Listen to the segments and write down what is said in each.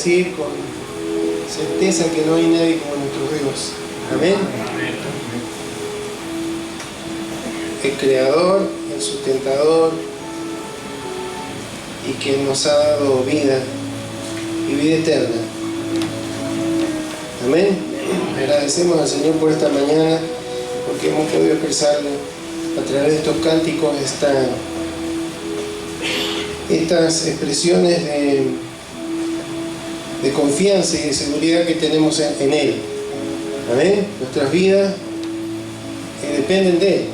decir con certeza que no hay nadie como nuestro Dios. Amén. El Creador, el Sustentador, y que nos ha dado vida y vida eterna. Amén. Agradecemos al Señor por esta mañana, porque hemos podido expresarle a través de estos cánticos estas expresiones de confianza y de seguridad que tenemos en Él. Amén. Nuestras vidas dependen de Él.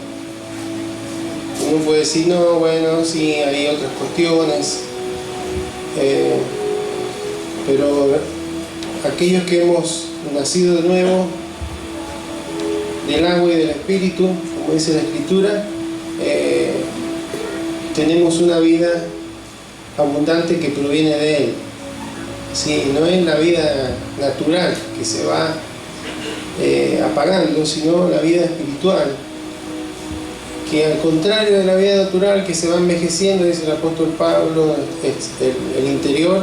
Uno puede decir, no, bueno, sí, hay otras cuestiones, pero aquellos que hemos nacido de nuevo del agua y del Espíritu, como dice la Escritura, tenemos una vida abundante que proviene de Él. Sí, no es la vida natural que se va apagando, sino la vida espiritual, que al contrario de la vida natural que se va envejeciendo, dice el apóstol Pablo, el interior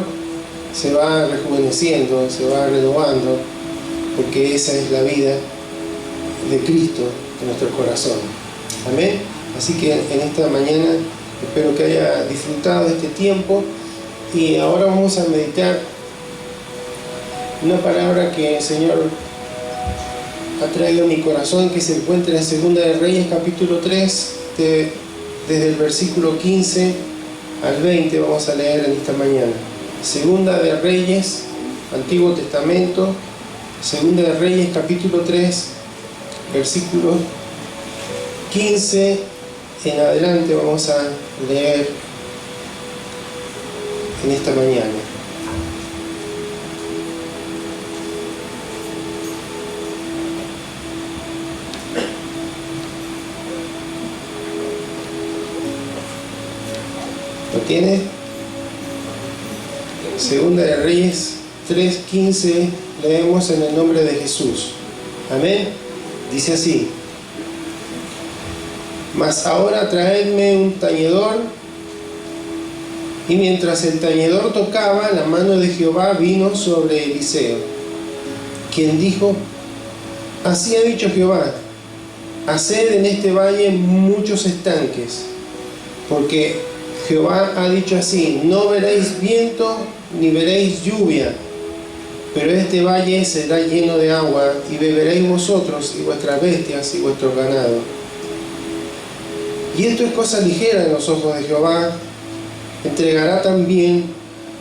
se va rejuveneciendo, se va renovando, porque esa es la vida de Cristo en nuestro corazón. Amén. Así que en esta mañana espero que haya disfrutado de este tiempo, y ahora vamos a meditar una palabra que el Señor ha traído a mi corazón, que se encuentra en Segunda de Reyes capítulo 3, desde el versículo 15 al 20 vamos a leer en esta mañana. Segunda de Reyes, Antiguo Testamento, Segunda de Reyes capítulo 3, versículo 15 en adelante vamos a leer en esta mañana. ¿Lo tiene? Segunda de Reyes 3:15, leemos en el nombre de Jesús. Amén. Dice así: mas ahora traedme un tañedor. Y mientras el tañedor tocaba, la mano de Jehová vino sobre Eliseo, quien dijo: así ha dicho Jehová, haced en este valle muchos estanques, porque Jehová ha dicho así: no veréis viento ni veréis lluvia, pero este valle será lleno de agua, y beberéis vosotros y vuestras bestias y vuestro ganado. Y esto es cosa ligera en los ojos de Jehová. Entregará también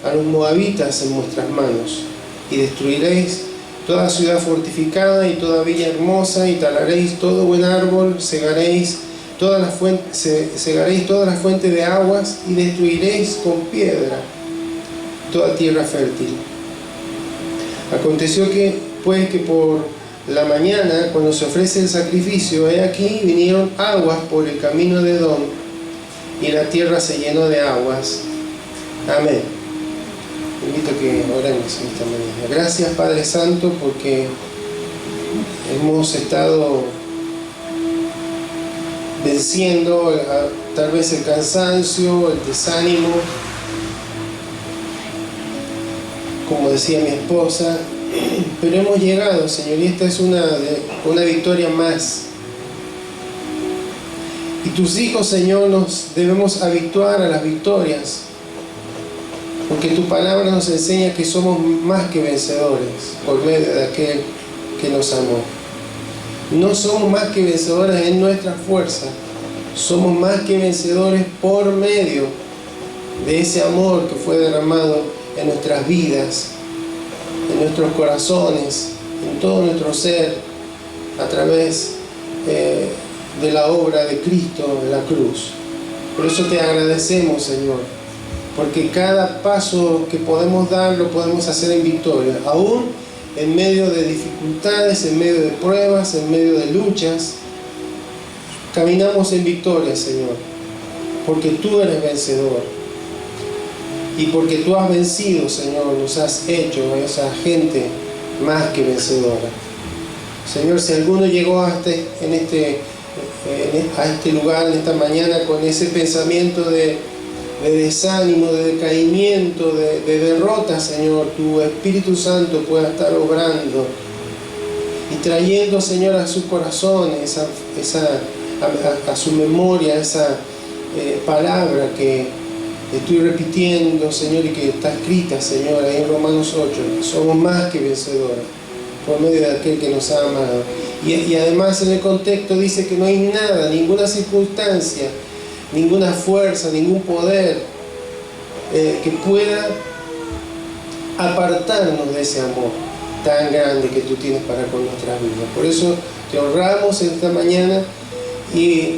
a los moabitas en vuestras manos, y destruiréis toda ciudad fortificada y toda villa hermosa, y talaréis todo buen árbol, segaréis todas las fuentes de aguas, y destruiréis con piedra toda tierra fértil. Aconteció que, pues, que por la mañana, cuando se ofrece el sacrificio, he aquí vinieron aguas por el camino de Edom, y la tierra se llenó de aguas. Amén. Invito a que oremos en esta mañana. Gracias, Padre Santo, porque hemos estado venciendo tal vez el cansancio, el desánimo, como decía mi esposa, pero hemos llegado, Señor, y esta es una victoria más. Y tus hijos, Señor, nos debemos habituar a las victorias, porque tu palabra nos enseña que somos más que vencedores por medio de aquel que nos amó. No somos más que vencedores en nuestra fuerza, somos más que vencedores por medio de ese amor que fue derramado en nuestras vidas, en nuestros corazones, en todo nuestro ser, a través de la obra de Cristo en la cruz. Por eso te agradecemos, Señor, porque cada paso que podemos dar lo podemos hacer en victoria, aún en medio de dificultades, en medio de pruebas, en medio de luchas. Caminamos en victoria, Señor, porque tú eres vencedor, y porque tú has vencido, Señor, nos has hecho esa gente más que vencedora. Señor, si alguno llegó a este lugar en esta mañana con ese pensamiento de de desánimo, de decaimiento, de derrota, Señor, tu Espíritu Santo pueda estar obrando y trayendo, Señor, a su corazón, a su memoria, esa palabra que estoy repitiendo, Señor, y que está escrita, Señor, ahí en Romanos 8. Somos más que vencedores por medio de aquel que nos ha amado. Y además en el contexto dice que no hay nada, ninguna circunstancia, ninguna fuerza, ningún poder que pueda apartarnos de ese amor tan grande que tú tienes para con nuestras vidas. Por eso te honramos esta mañana, y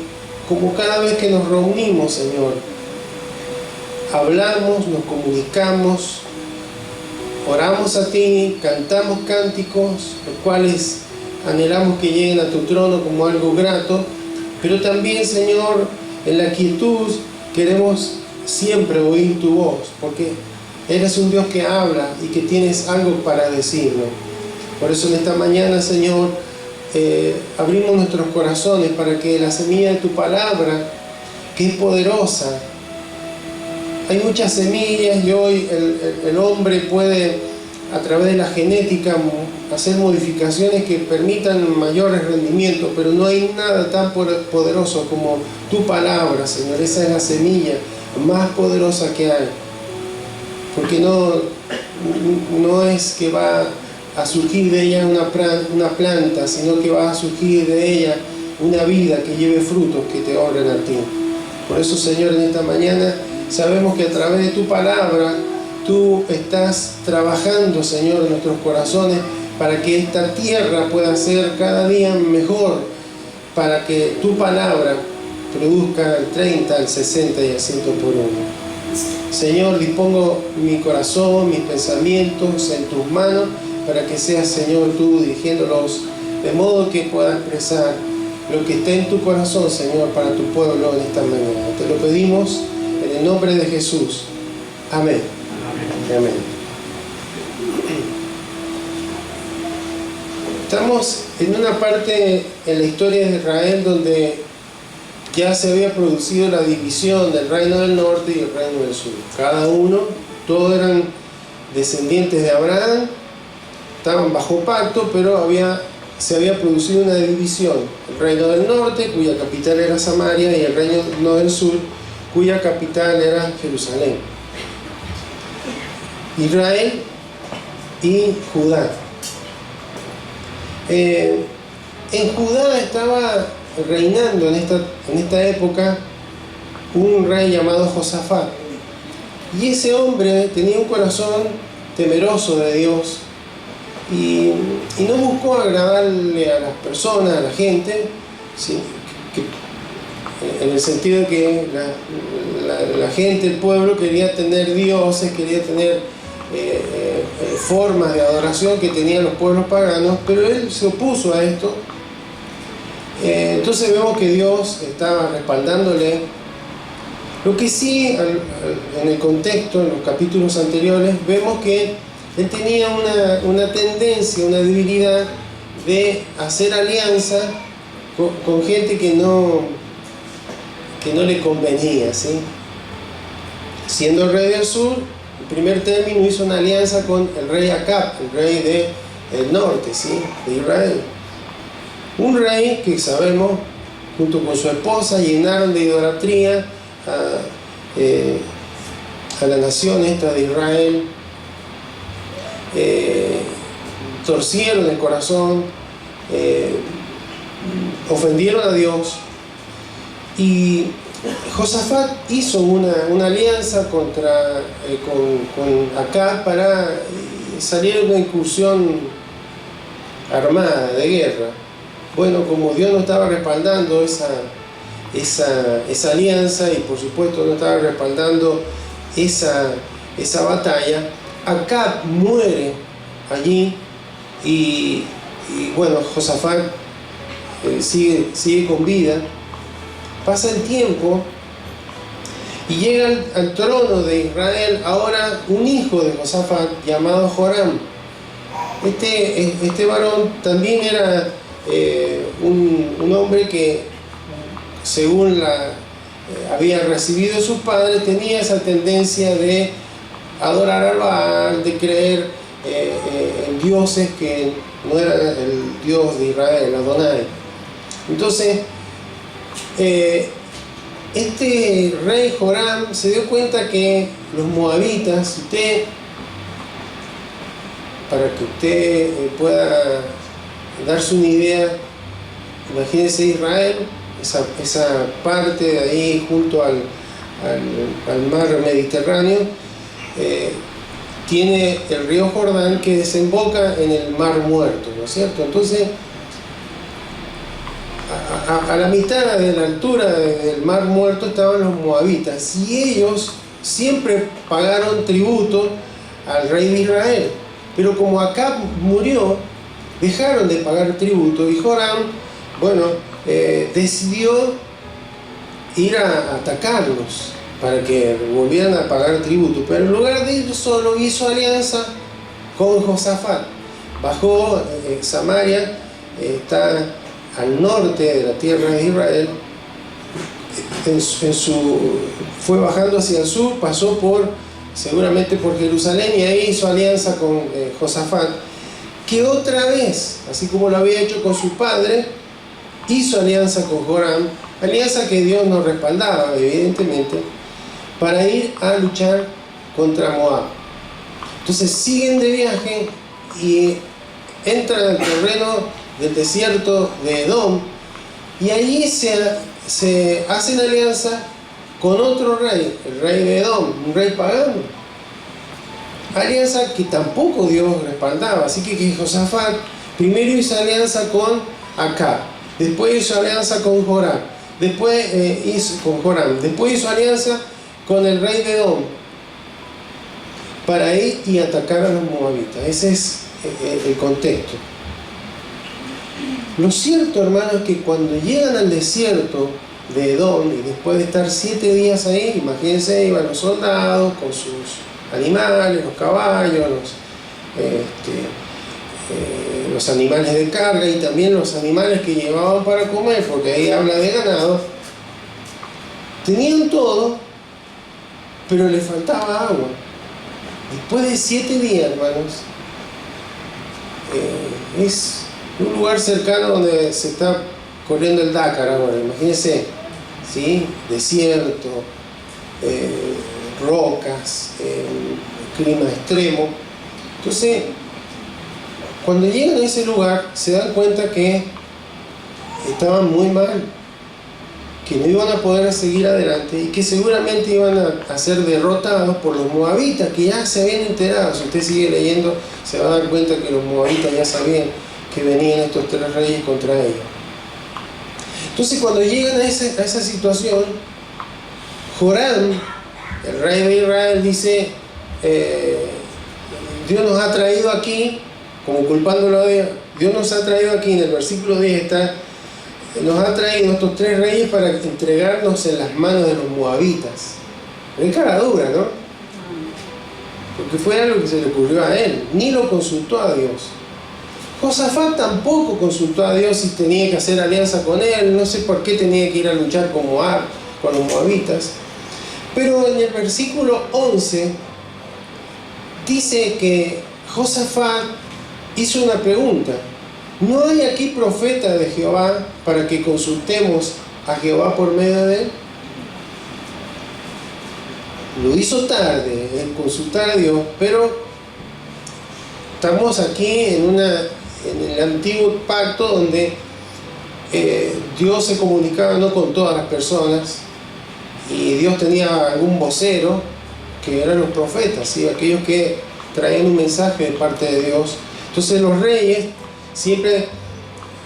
como cada vez que nos reunimos, Señor, hablamos, nos comunicamos, oramos a ti, cantamos cánticos, los cuales anhelamos que lleguen a tu trono como algo grato, pero también, Señor, en la quietud queremos siempre oír tu voz, porque eres un Dios que habla y que tienes algo para decirnos. Por eso en esta mañana, Señor, abrimos nuestros corazones para que la semilla de tu palabra, que es poderosa, hay muchas semillas, y hoy el hombre puede, a través de la genética, hacer modificaciones que permitan mayores rendimientos, pero no hay nada tan poderoso como tu palabra, Señor. Esa es la semilla más poderosa que hay, porque no es que va a surgir de ella una planta, sino que va a surgir de ella una vida que lleve frutos que te honren a ti. Por eso, Señor, en esta mañana sabemos que a través de tu palabra tú estás trabajando, Señor, en nuestros corazones para que esta tierra pueda ser cada día mejor, para que tu palabra produzca al 30, al 60 y al 100 por uno. Señor, dispongo mi corazón, mis pensamientos en tus manos, para que seas, Señor, tú dirigiéndolos de modo que pueda expresar lo que está en tu corazón, Señor, para tu pueblo en esta mañana. Te lo pedimos en el nombre de Jesús. Amén. Amén. Estamos en una parte en la historia de Israel donde ya se había producido la división del reino del norte y el reino del sur. Cada uno, todos eran descendientes de Abraham, estaban bajo pacto, pero se había producido una división. El reino del norte, cuya capital era Samaria, y el reino del sur, cuya capital era Jerusalén. Israel y Judá. En Judá estaba reinando en esta época un rey llamado Josafat, y ese hombre tenía un corazón temeroso de Dios y no buscó agradarle a las personas, a la gente, ¿sí? En el sentido de que la gente, el pueblo, quería tener dioses, quería tener formas de adoración que tenían los pueblos paganos, pero él se opuso a esto. Entonces vemos que Dios estaba respaldándole. Lo que sí, en el contexto, en los capítulos anteriores, vemos que él tenía una tendencia, una debilidad de hacer alianza con gente que no le convenía, ¿sí? Siendo el rey del sur, el primer término hizo una alianza con el rey Acab, el rey del norte, ¿sí? De Israel. Un rey que sabemos, junto con su esposa, llenaron de idolatría a la nación esta de Israel, torcieron el corazón, ofendieron a Dios, y Josafat hizo una alianza con Acab para salir en una incursión armada de guerra. Bueno, como Dios no estaba respaldando esa alianza, y por supuesto no estaba respaldando esa batalla, Acab muere allí, y bueno, Josafat sigue con vida. Pasa el tiempo y llega al trono de Israel ahora un hijo de Josafat llamado Joram. Este varón también era un hombre que, según había recibido de sus padres, tenía esa tendencia de adorar al Baal, de creer en dioses que no eran el Dios de Israel, Adonai. Entonces, este rey Joram se dio cuenta que los moabitas, para que usted pueda darse una idea, imagínense Israel, esa parte de ahí junto al mar Mediterráneo, tiene el río Jordán que desemboca en el mar Muerto, ¿no es cierto? Entonces, a la mitad de la altura del mar Muerto estaban los moabitas, y ellos siempre pagaron tributo al rey de Israel. Pero como Acab murió, dejaron de pagar tributo, y Joram, decidió ir a atacarlos para que volvieran a pagar tributo. Pero en lugar de ir solo, hizo alianza con Josafat. Bajó Samaria, está al norte de la tierra de Israel, fue bajando hacia el sur, pasó seguramente por Jerusalén, y ahí hizo alianza con Josafat, que otra vez, así como lo había hecho con su padre, hizo alianza con Joram, alianza que Dios no respaldaba, evidentemente, para ir a luchar contra Moab. Entonces siguen de viaje y entran al terreno del desierto de Edom, y allí se hacen alianza con otro rey, el rey de Edom, un rey pagano. Alianza que tampoco Dios respaldaba. Así que Josafat primero hizo alianza con Acab, después hizo alianza con Joram, después hizo alianza con el rey de Edom para ir y atacar a los moabitas. Ese es el contexto. Lo cierto, hermanos, es que cuando llegan al desierto de Edom, y después de estar 7 días ahí, imagínense, iban los soldados con sus animales, los caballos, los animales de carga, y también los animales que llevaban para comer, porque ahí habla de ganado. Tenían todo, pero les faltaba agua. Después de 7 días, hermanos, es un lugar cercano donde se está corriendo el Dakar ahora, imagínense, ¿sí? Desierto, rocas, clima extremo. Entonces, cuando llegan a ese lugar, se dan cuenta que estaban muy mal, que no iban a poder seguir adelante, y que seguramente iban a ser derrotados por los moabitas, que ya se habían enterado. Si usted sigue leyendo, se va a dar cuenta que los moabitas ya sabían que venían estos 3 reyes contra ellos. Entonces, cuando llegan a esa situación, Joram, el rey de Israel, dice, Dios nos ha traído aquí, como culpándolo a Dios, Dios nos ha traído aquí, en el versículo 10 está, nos ha traído estos 3 reyes para entregarnos en las manos de los moabitas. Es cara dura, ¿no? Porque fue algo que se le ocurrió a él, ni lo consultó a Dios. Josafat tampoco consultó a Dios si tenía que hacer alianza con él, no sé por qué tenía que ir a luchar con Moab, con los moabitas. Pero en el versículo 11 dice que Josafat hizo una pregunta: ¿no hay aquí profeta de Jehová para que consultemos a Jehová por medio de él? Lo hizo tarde en consultar a Dios, pero estamos aquí en el antiguo pacto donde Dios se comunicaba no con todas las personas, y Dios tenía algún vocero que eran los profetas, ¿sí? Aquellos que traían un mensaje de parte de Dios. Entonces los reyes siempre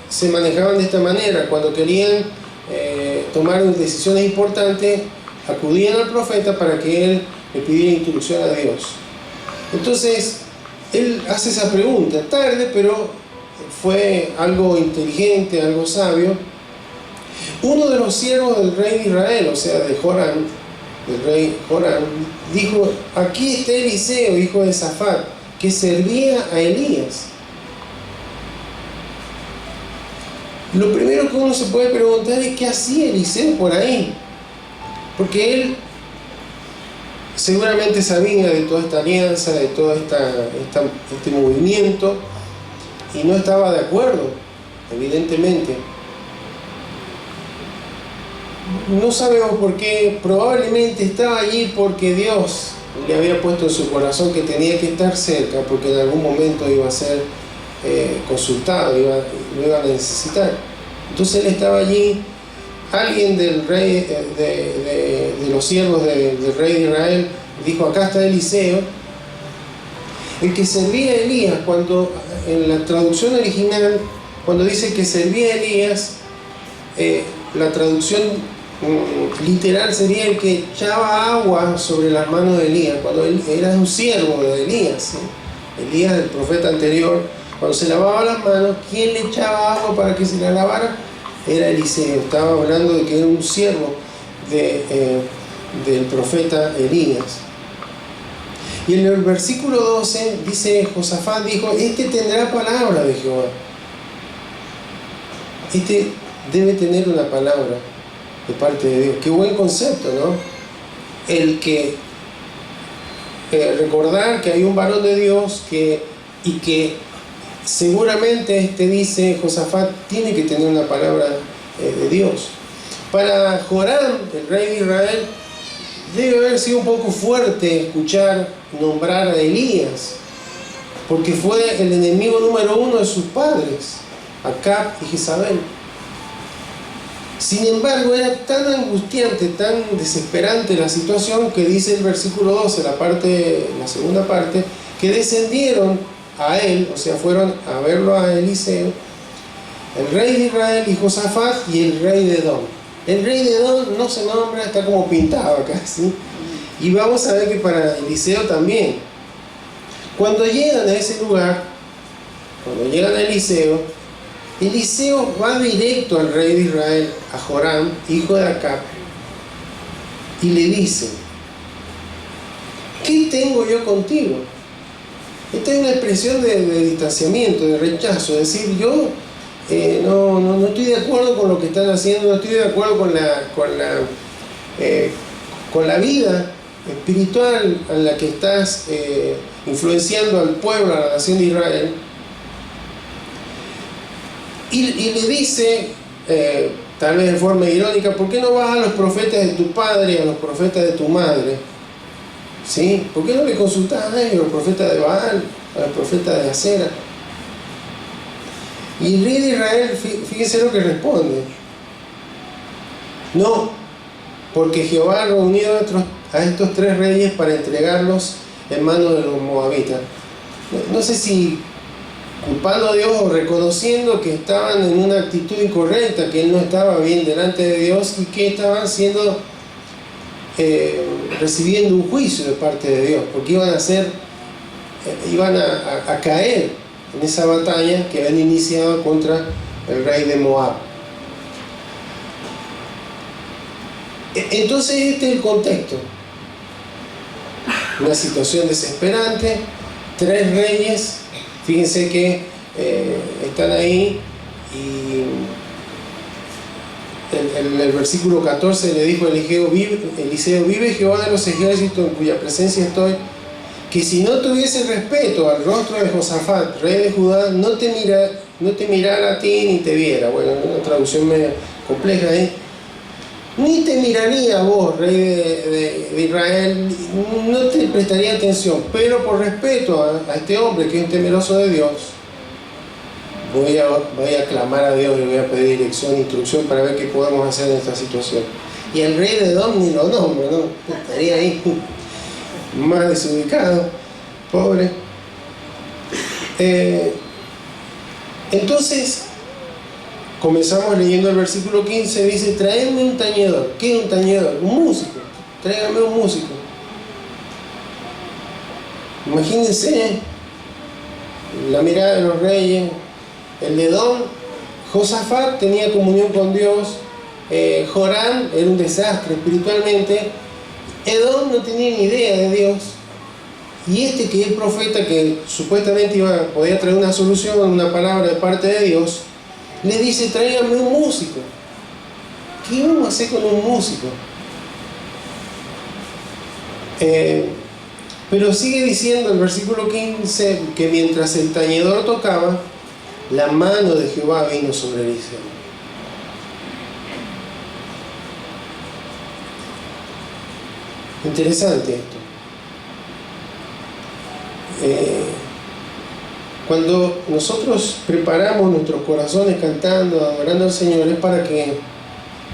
se manejaban de esta manera: cuando querían tomar decisiones importantes, acudían al profeta para que él le pidiera instrucción a Dios. Entonces él hace esa pregunta, tarde, pero fue algo inteligente, algo sabio. Uno de los siervos del rey de Israel, o sea, de Joram, del rey Joram, dijo: aquí está Eliseo, hijo de Safat, que servía a Elías. Lo primero que uno se puede preguntar es: ¿qué hacía Eliseo por ahí? Porque él seguramente sabía de toda esta alianza, de todo este movimiento, y no estaba de acuerdo, evidentemente. No sabemos por qué, probablemente estaba allí porque Dios le había puesto en su corazón que tenía que estar cerca, porque en algún momento iba a ser consultado, lo iba a necesitar. Entonces él estaba allí. Alguien del rey, de los siervos del rey de Israel, dijo: acá está Eliseo, el que servía a Elías. Cuando en la traducción original, cuando dice que servía a Elías, la traducción literal sería el que echaba agua sobre las manos de Elías, cuando él era un siervo de Elías, ¿sí? Elías, el profeta anterior, cuando se lavaba las manos, ¿quién le echaba agua para que se la lavara? Era Eliseo. Estaba hablando de que era un siervo del profeta Elías. Y en el versículo 12 dice: Josafat dijo: este tendrá palabra de Jehová. Este debe tener una palabra de parte de Dios. Qué buen concepto, ¿no? El que recordar que hay un varón de Dios y que seguramente dice Josafat, tiene que tener una palabra de Dios. Para Joram, el rey de Israel, debe haber sido un poco fuerte escuchar nombrar a Elías, porque fue el enemigo número uno de sus padres, Acab y Jezabel. Sin embargo, era tan angustiante, tan desesperante la situación, que dice el versículo 12, la segunda parte, que descendieron a él, o sea, fueron a verlo a Eliseo, el rey de Israel y Josafat y el rey de Edom. El rey de Edom no se nombra, está como pintado acá, ¿sí? Y vamos a ver que para Eliseo también. Cuando llegan a ese lugar, cuando llegan a Eliseo va directo al rey de Israel, a Joram, hijo de Acab, y le dice: ¿qué tengo yo contigo? Esta es una expresión de distanciamiento, de rechazo, es decir, yo no estoy de acuerdo con lo que están haciendo, no estoy de acuerdo con la vida espiritual en la que estás influenciando al pueblo, a la nación de Israel. Y le dice, tal vez de forma irónica: ¿por qué no vas a los profetas de tu padre y a los profetas de tu madre? ¿Sí? ¿Por qué no le consultas a ellos, a los profetas de Baal, a los profetas de Acera? Y el rey de Israel, fíjense lo que responde: no, porque Jehová ha reunido a estos 3 reyes para entregarlos en manos de los moabitas. No sé si culpando a Dios o reconociendo que estaban en una actitud incorrecta, que él no estaba bien delante de Dios y que estaban recibiendo un juicio de parte de Dios, porque iban a caer en esa batalla que habían iniciado contra el rey de Moab. Entonces este es el contexto: una situación desesperante, 3 reyes. Fíjense que están ahí, y en el versículo 14 le dijo Eliseo: vive Jehová de los ejércitos, en cuya presencia estoy, que si no tuviese respeto al rostro de Josafat, rey de Judá, no te mirara a ti ni te viera. Bueno, una traducción media compleja ahí. Ni te miraría a vos, rey de Israel, no te prestaría atención, pero por respeto a este hombre que es temeroso de Dios, voy a clamar a Dios y voy a pedir dirección, instrucción para ver qué podemos hacer en esta situación. Y el rey de Edom ni lo nombra, ¿no? Estaría ahí más desubicado, pobre. Entonces comenzamos leyendo el versículo 15, dice: traedme un tañedor. ¿Qué es un tañedor? Un músico. Tráigame un músico. Imagínense la mirada de los reyes. El de Edom, Josafat tenía comunión con Dios. Joram era un desastre espiritualmente. Edom no tenía ni idea de Dios. Y que es el profeta que supuestamente podía traer una solución, una palabra de parte de Dios, le dice: tráigame un músico. ¿Qué vamos a hacer con un músico? Pero sigue diciendo el versículo 15 que mientras el tañedor tocaba, la mano de Jehová vino sobre Eliseo. Interesante esto. Cuando nosotros preparamos nuestros corazones cantando, adorando al Señor, es para que,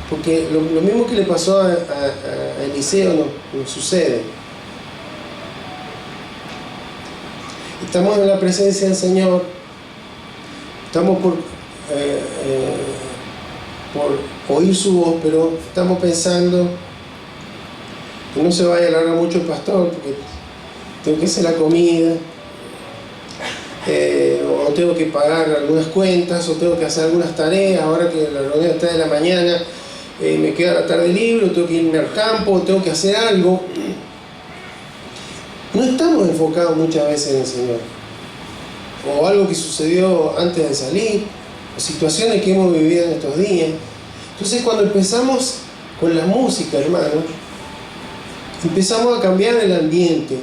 porque lo mismo que le pasó a Eliseo nos sucede. Estamos en la presencia del Señor, estamos por oír su voz, pero estamos pensando que no se vaya a alargar mucho el pastor, porque tengo que hacer la comida, o tengo que pagar algunas cuentas, o tengo que hacer algunas tareas. Ahora que la reunión está de la mañana, me queda la tarde libre, o tengo que irme al campo, o tengo que hacer algo. No estamos enfocados muchas veces en el Señor, o algo que sucedió antes de salir, o situaciones que hemos vivido en estos días. Entonces, cuando empezamos con la música, hermanos, empezamos a cambiar el ambiente,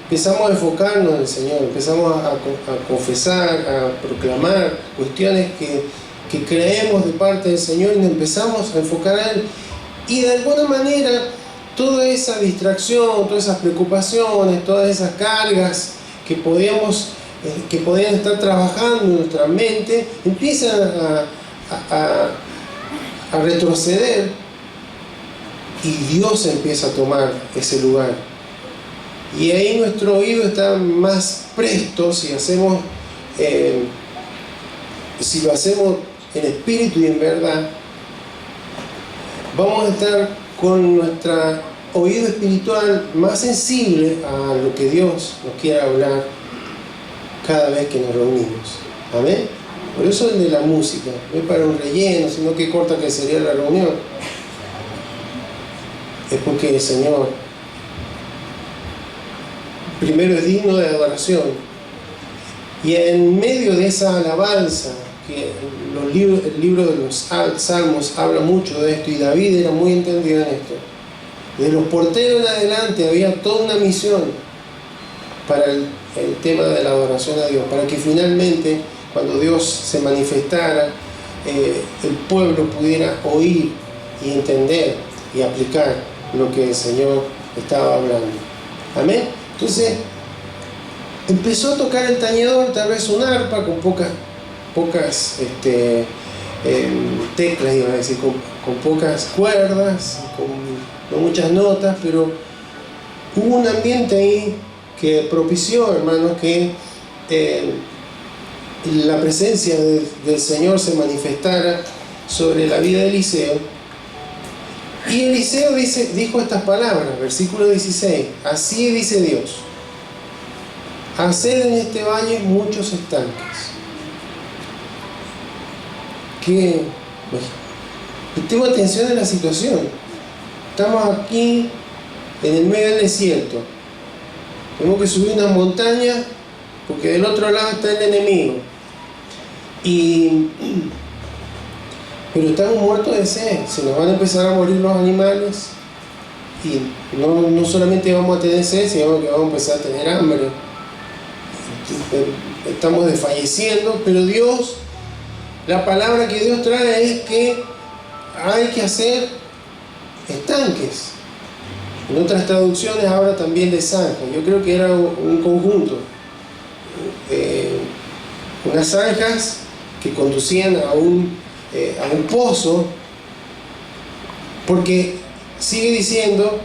empezamos a enfocarnos en el Señor, empezamos a confesar, a proclamar cuestiones que creemos de parte del Señor, y nos empezamos a enfocar a Él. Y de alguna manera, toda esa distracción, todas esas preocupaciones, todas esas cargas que podían estar trabajando en nuestra mente, empiezan a retroceder, y Dios empieza a tomar ese lugar. Y ahí nuestro oído está más presto si lo hacemos en espíritu y en verdad. Vamos a estar con nuestro oído espiritual más sensible a lo que Dios nos quiere hablar cada vez que nos reunimos. Amén. Por eso el de la música no es para un relleno, sino que corta que sería la reunión. Es porque el Señor primero es digno de adoración, y en medio de esa alabanza, que el libro de los Salmos habla mucho de esto, y David era muy entendido en esto. De los porteros en adelante había toda una misión para el tema de la adoración a Dios, para que finalmente, cuando Dios se manifestara, el pueblo pudiera oír y entender y aplicar lo que el Señor estaba hablando. Amén. Entonces empezó a tocar el tañedor, tal vez un arpa con pocas teclas, iba a decir, con pocas cuerdas, con no muchas notas, pero hubo un ambiente ahí que propició, hermanos, que la presencia del Señor se manifestara sobre la vida de Eliseo. Y Eliseo dijo estas palabras, versículo 16: así dice Dios, haced en este valle muchos estanques. Prestemos atención en la situación. Estamos aquí en el medio del desierto, tenemos que subir unas montañas porque del otro lado está el enemigo, pero estamos muertos de sed, se nos van a empezar a morir los animales, y no solamente vamos a tener sed, sino que vamos a empezar a tener hambre. Estamos desfalleciendo, pero Dios, la palabra que Dios trae es que hay que hacer estanques. En otras traducciones habla también de zanja. Yo creo que era un conjunto, unas zanjas que conducían a un pozo, porque sigue diciendo,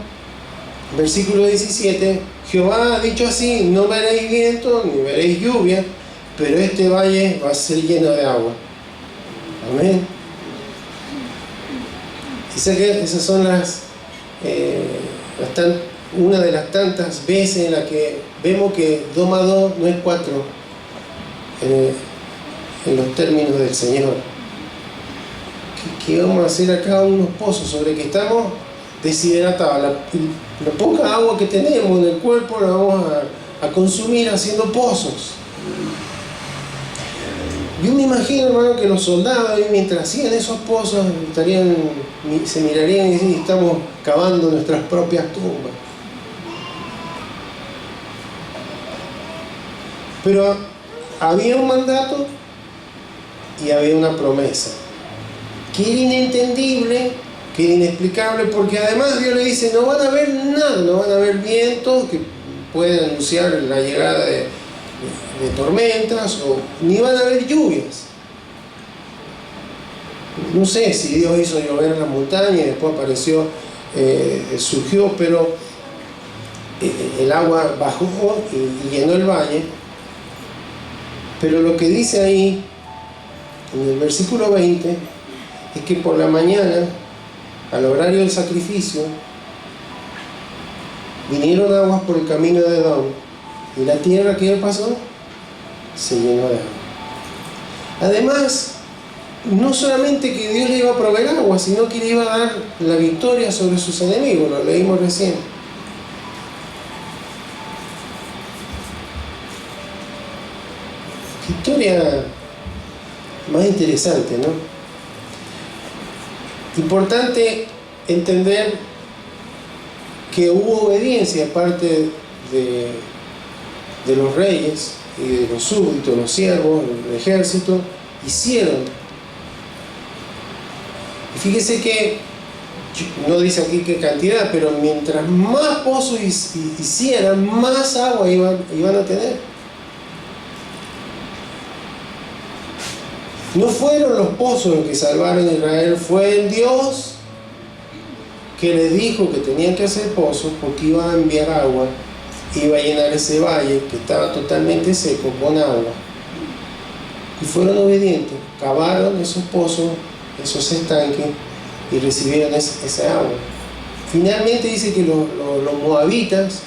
versículo 17: Jehová ha dicho así, no veréis viento ni veréis lluvia, pero este valle va a ser lleno de agua. Amén. Dice que esas son una de las tantas veces en las que vemos que 2 más 2 no es 4 en los términos del Señor. ¿Qué vamos a hacer acá? Unos pozos sobre que estamos deshidratados. La poca agua que tenemos en el cuerpo la vamos a consumir haciendo pozos. Yo me imagino, hermano, que los soldados, mientras hacían esos pozos, se mirarían y decían: estamos cavando nuestras propias tumbas. Pero había un mandato y había una promesa, que era inentendible, que era inexplicable, porque además Dios le dice, no van a haber nada, no van a haber vientos que pueden anunciar la llegada de tormentas, ni van a haber lluvias. No sé si Dios hizo llover en la montaña y después apareció, surgió, pero el agua bajó y llenó el valle. Pero lo que dice ahí, en el versículo 20, es que por la mañana, al horario del sacrificio, vinieron aguas por el camino de Edom, y la tierra, ¿qué pasó? Se llenó de agua. Además, no solamente que Dios le iba a proveer agua, sino que le iba a dar la victoria sobre sus enemigos, lo leímos recién. Qué historia más interesante, ¿no? Importante entender que hubo obediencia de parte de los reyes y de los súbditos, los siervos, el ejército, hicieron. Y fíjese que, no dice aquí qué cantidad, pero mientras más pozos hicieran, más agua iban a tener. No fueron los pozos los que salvaron a Israel, fue el Dios que les dijo que tenían que hacer pozos porque iba a enviar agua, iba a llenar ese valle que estaba totalmente seco con agua. Y fueron obedientes, cavaron esos pozos, esos estanques, y recibieron ese agua. Finalmente dice que los moabitas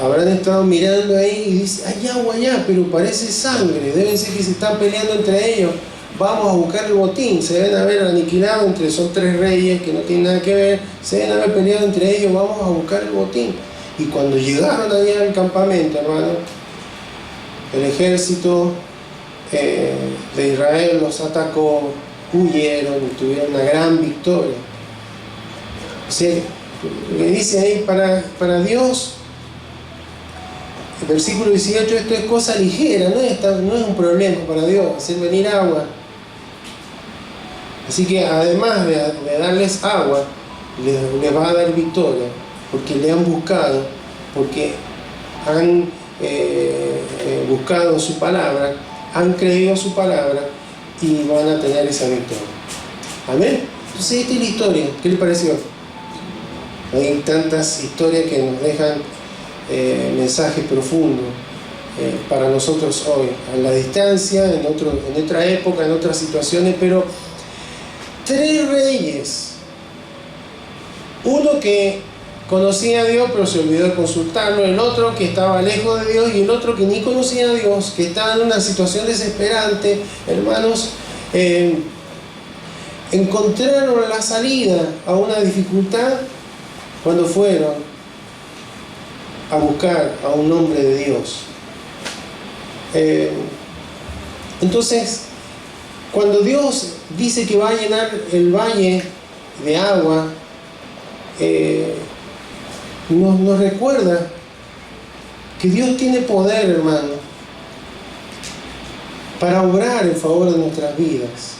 habrán estado mirando ahí y dice, hay agua allá, pero parece sangre, deben ser que se están peleando entre ellos, vamos a buscar el botín. Se deben haber aniquilado entre, son tres reyes que no tienen nada que ver, se deben haber peleado entre ellos, vamos a buscar el botín. Y cuando llegaron allá al campamento, hermano, el ejército de Israel los atacó, huyeron y tuvieron una gran victoria. O sea, le dice ahí, para Dios, el versículo 18, esto es cosa ligera, no es un problema para Dios hacer venir agua. Así que además de darles agua, les va a dar victoria, porque le han buscado, porque han buscado su palabra, han creído su palabra y van a tener esa victoria. Amén. Entonces esta es la historia. ¿Qué les pareció? Hay tantas historias que nos dejan mensajes profundos para nosotros hoy, a la distancia, en otra época, en otras situaciones, pero tres reyes, uno que conocía a Dios pero se olvidó de consultarlo, el otro que estaba lejos de Dios y el otro que ni conocía a Dios, que estaba en una situación desesperante, hermanos, encontraron la salida a una dificultad cuando fueron a buscar a un hombre de Dios. Entonces, cuando Dios dice que va a llenar el valle de agua, nos recuerda que Dios tiene poder, hermano, para obrar en favor de nuestras vidas,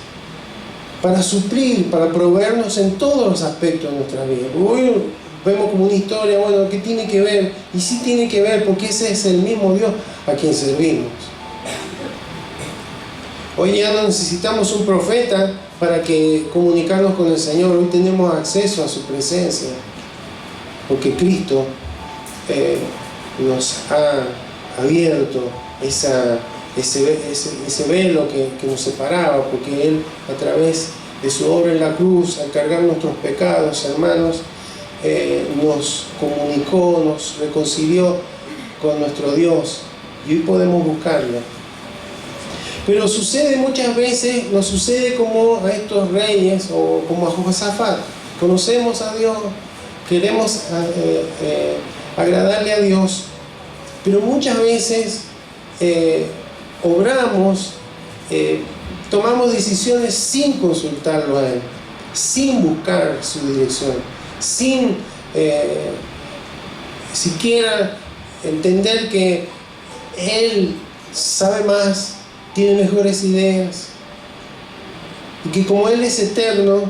para suplir, para proveernos en todos los aspectos de nuestras vidas. Hoy vemos como una historia, bueno, ¿qué tiene que ver? Y sí tiene que ver, porque ese es el mismo Dios a quien servimos. Hoy ya no necesitamos un profeta para comunicarnos con el Señor. Hoy tenemos acceso a su presencia, porque Cristo nos ha abierto ese velo que nos separaba, porque Él, a través de su obra en la cruz, al cargar nuestros pecados, hermanos, nos comunicó, nos reconcilió con nuestro Dios, y hoy podemos buscarlo. Pero sucede muchas veces, nos sucede como a estos reyes o como a Josafat. Conocemos a Dios, queremos agradarle a Dios, pero muchas veces obramos, tomamos decisiones sin consultarlo a Él, sin buscar su dirección, sin siquiera entender que Él sabe más, tiene mejores ideas, y que como Él es eterno,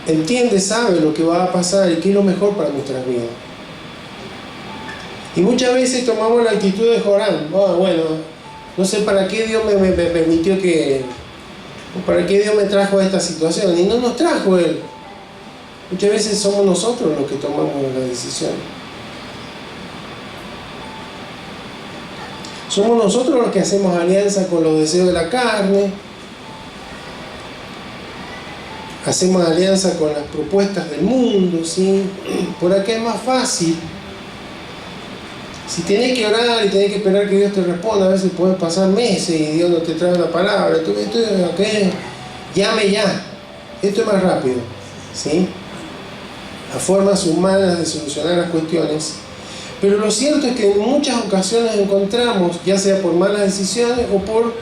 entiende, sabe lo que va a pasar y qué es lo mejor para nuestras vidas. Y muchas veces tomamos la actitud de Joram. Bueno, no sé para qué Dios me permitió que, o para qué Dios me trajo a esta situación, y no nos trajo Él. Muchas veces somos nosotros los que tomamos la decisión. Somos nosotros los que hacemos alianza con los deseos de la carne, hacemos alianza con las propuestas del mundo, ¿sí? Por acá es más fácil. Si tenés que orar y tenés que esperar que Dios te responda, a veces pueden pasar meses y Dios no te trae una palabra. Esto okay, llame ya. Esto es más rápido, ¿sí? Las formas humanas de solucionar las cuestiones. Pero lo cierto es que en muchas ocasiones encontramos, ya sea por malas decisiones o por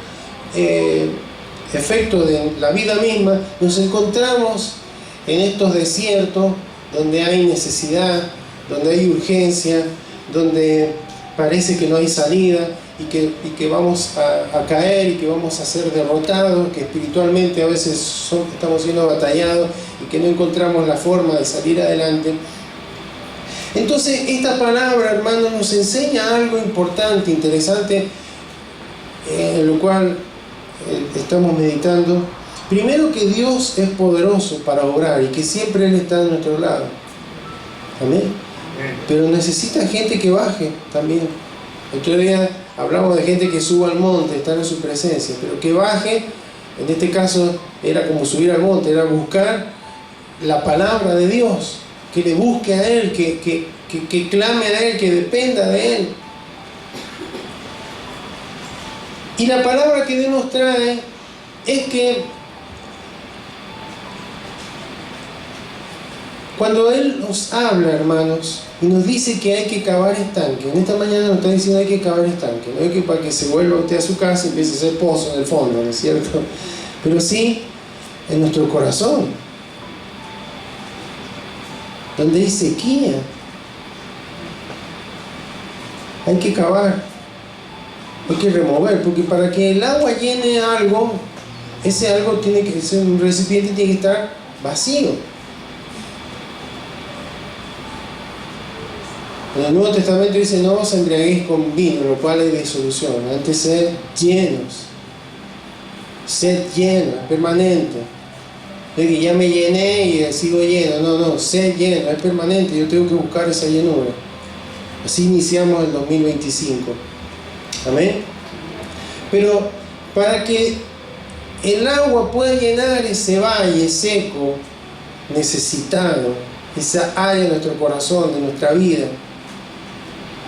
efectos de la vida misma, nos encontramos en estos desiertos donde hay necesidad, donde hay urgencia, donde parece que no hay salida y que vamos a caer y que vamos a ser derrotados, que espiritualmente a veces estamos siendo batallados y que no encontramos la forma de salir adelante. Entonces esta palabra, hermanos, nos enseña algo importante, interesante, en lo cual estamos meditando. Primero, que Dios es poderoso para obrar y que siempre Él está a nuestro lado. Amén. Pero necesita gente que baje también. El otro día hablamos de gente que suba al monte, estar en su presencia, pero que baje, en este caso era como subir al monte, era buscar la palabra de Dios, que le busque a Él, que clame a Él, que dependa de Él. Y la palabra que Dios nos trae es que cuando Él nos habla, hermanos, y nos dice que hay que cavar estanque, en esta mañana nos está diciendo que hay que cavar estanque, no es que para que se vuelva usted a su casa y empiece a hacer pozo en el fondo, ¿no es cierto? Pero sí en nuestro corazón, donde hay sequía, hay que cavar, hay que remover, porque para que el agua llene algo, ese algo tiene que ser, un recipiente tiene que estar vacío. En el Nuevo Testamento dice: no os embriaguéis con vino, lo cual es disolución. Antes sed llenos. Sed lleno, es permanente. No es que ya me llené y sigo lleno. No, sed lleno, es permanente. Yo tengo que buscar esa llenura. Así iniciamos el 2025. Amén. Pero para que el agua pueda llenar ese valle seco, necesitado, esa área de nuestro corazón, de nuestra vida,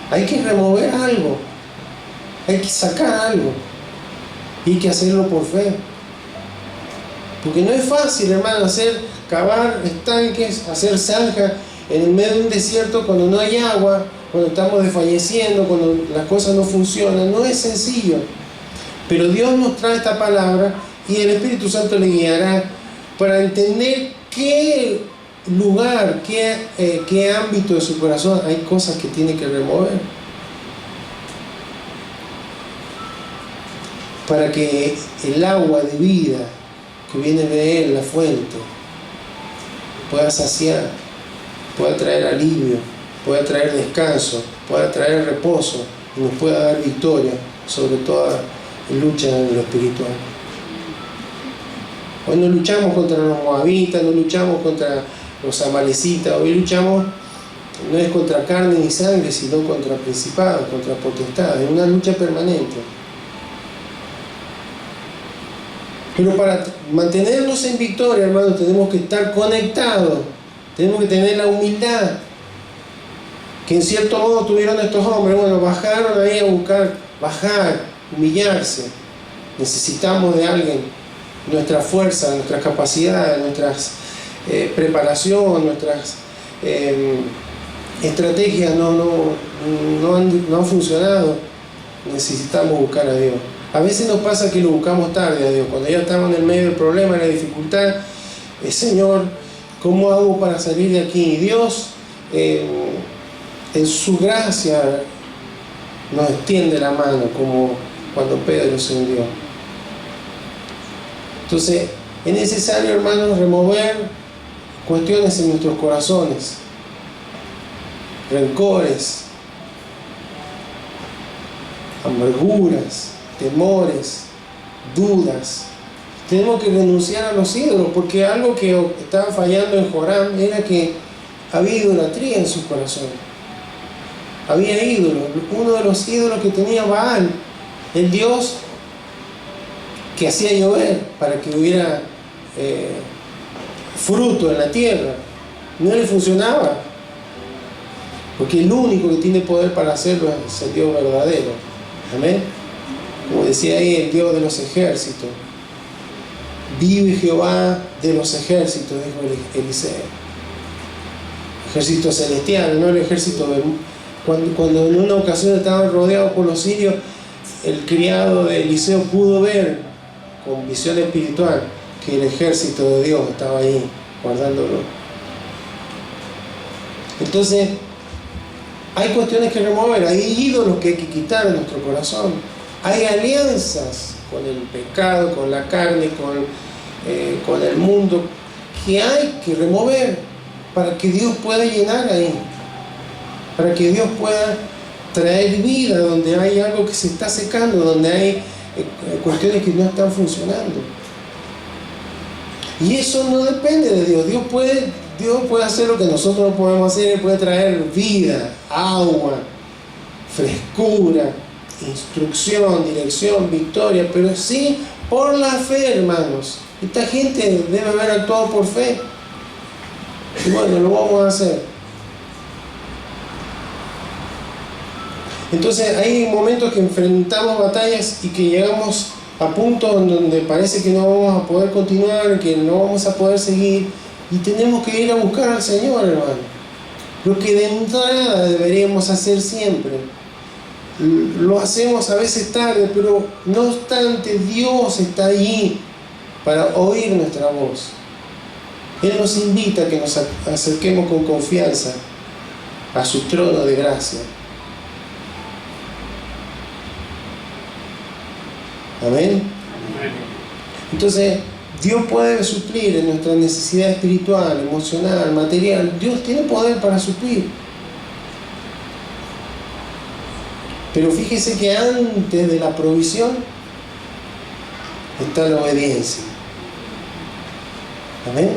hay que remover algo, hay que sacar algo, y hay que hacerlo por fe. Porque no es fácil, hermano, cavar estanques, hacer zanja en el medio de un desierto cuando no hay agua, cuando estamos desfalleciendo, cuando las cosas no funcionan. No es sencillo. Pero Dios nos trae esta palabra y el Espíritu Santo le guiará para entender qué lugar, qué ámbito de su corazón hay cosas que tiene que remover, para que el agua de vida que viene de Él, la fuente, pueda saciar, pueda traer alivio, pueda traer descanso, pueda traer reposo y nos pueda dar victoria sobre toda lucha en lo espiritual. Hoy no luchamos contra los moabitas, no luchamos contra los amalecitas, hoy luchamos no es contra carne ni sangre, sino contra principados, contra potestades, es una lucha permanente. Pero para mantenernos en victoria, hermanos, tenemos que estar conectados, tenemos que tener la humildad que en cierto modo tuvieron estos hombres. Bueno, bajaron ahí a buscar, humillarse. Necesitamos de alguien, nuestra fuerza, nuestras capacidades, nuestras preparación, nuestras estrategias no han funcionado. Necesitamos buscar a Dios. A veces nos pasa que lo buscamos tarde a Dios, cuando ya estamos en el medio del problema, en la dificultad. Señor, ¿cómo hago para salir de aquí? Y Dios, en su gracia, nos extiende la mano como cuando Pedro se hundió. Entonces, es necesario, hermanos, remover cuestiones en nuestros corazones, rencores, amarguras, temores, dudas. Tenemos que renunciar a los ídolos, porque algo que estaba fallando en Joram era que había idolatría en su corazón. Había ídolos. Uno de los ídolos que tenía Baal, el dios que hacía llover para que hubiera fruto en la tierra, no le funcionaba, porque el único que tiene poder para hacerlo es el Dios verdadero. Amén. Como decía ahí, el Dios de los ejércitos. Vive Jehová de los ejércitos, dijo Eliseo. Ejército celestial, no el ejército del... Cuando en una ocasión estaban rodeados por los sirios, el criado de Eliseo pudo ver con visión espiritual que el ejército de Dios estaba ahí guardándolo. Entonces, hay cuestiones que remover, hay ídolos que hay que quitar de nuestro corazón, hay alianzas con el pecado, con la carne, con el mundo, que hay que remover para que Dios pueda llenar ahí, para que Dios pueda traer vida donde hay algo que se está secando, donde hay cuestiones que no están funcionando. Y eso no depende de Dios. Dios puede hacer lo que nosotros no podemos hacer. Él puede traer vida, agua, frescura, instrucción, dirección, victoria, pero sí por la fe, hermanos. Esta gente debe haber actuado por fe. Y bueno, lo vamos a hacer. Entonces hay momentos que enfrentamos batallas y que llegamos a puntos donde parece que no vamos a poder continuar, que no vamos a poder seguir, y tenemos que ir a buscar al Señor, hermano. Lo que de entrada deberíamos hacer siempre. Lo hacemos a veces tarde, pero no obstante, Dios está allí para oír nuestra voz. Él nos invita a que nos acerquemos con confianza a su trono de gracia. Amén. Entonces, Dios puede suplir en nuestra necesidad espiritual, emocional, material. Dios tiene poder para suplir. Pero fíjese que antes de la provisión está la obediencia. Amén.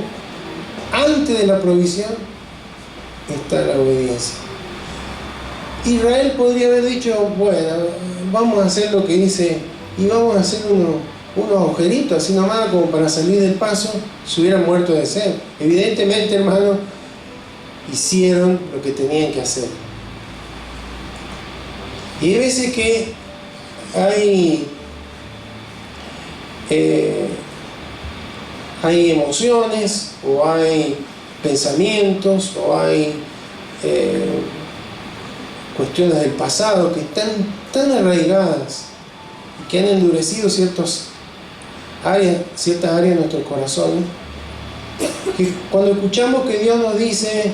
Antes de la provisión está la obediencia. Israel podría haber dicho, bueno, vamos a hacer lo que dice, y vamos a hacer unos agujeritos así nomás como para salir del paso. Se hubieran muerto de sed. Evidentemente, hermano, hicieron lo que tenían que hacer. Y hay veces que hay emociones, o hay pensamientos, o hay cuestiones del pasado que están tan arraigadas, que han endurecido ciertas áreas de nuestros corazones, que cuando escuchamos que Dios nos dice,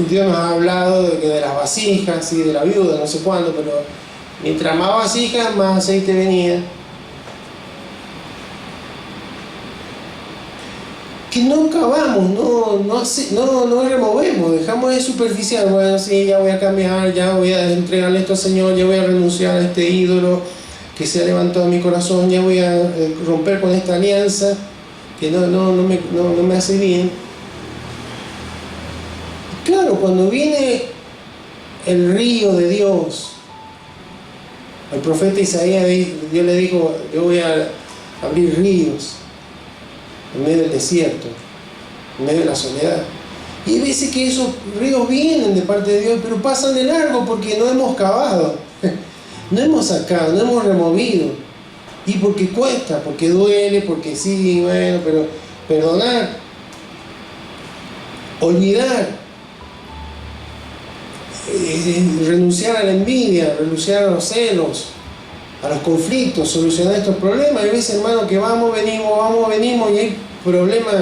Dios nos ha hablado de las vasijas y de la viuda, no sé cuándo, pero mientras más vasijas, más aceite venía. Que no cavamos, no removemos, dejamos de superficial. Bueno, sí, ya voy a cambiar, ya voy a entregarle esto al Señor, ya voy a renunciar a este ídolo que se ha levantado en mi corazón, ya voy a romper con esta alianza que no me hace bien. Claro, cuando viene el río de Dios, al profeta Isaías, Dios le dijo, yo voy a abrir ríos en medio del desierto, en medio de la soledad. Y hay veces que esos ríos vienen de parte de Dios, pero pasan de largo porque no hemos cavado, no hemos sacado, no hemos removido. Y porque cuesta, porque duele, porque sí, bueno, pero perdonar, olvidar, renunciar a la envidia, renunciar a los celos, a los conflictos, solucionar estos problemas. Hay veces, hermano, que vamos, venimos, y hay problemas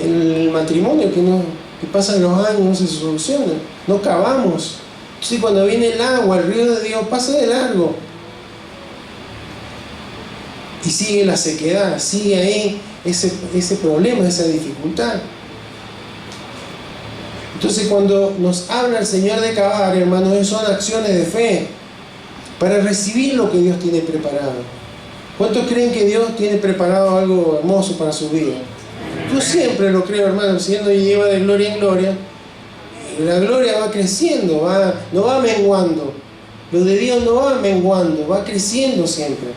en el matrimonio que pasan los años, no se solucionan. No cavamos, Entonces cuando viene el agua, el río de Dios pasa de largo. Y sigue la sequedad, sigue ahí ese problema, esa dificultad. Entonces cuando nos habla el Señor de cavar, hermanos, son acciones de fe para recibir lo que Dios tiene preparado. ¿Cuántos creen que Dios tiene preparado algo hermoso para su vida? Yo siempre lo creo, hermano. El Señor nos lleva de gloria en gloria. La gloria va creciendo, no va menguando. Lo de Dios no va menguando, va creciendo siempre.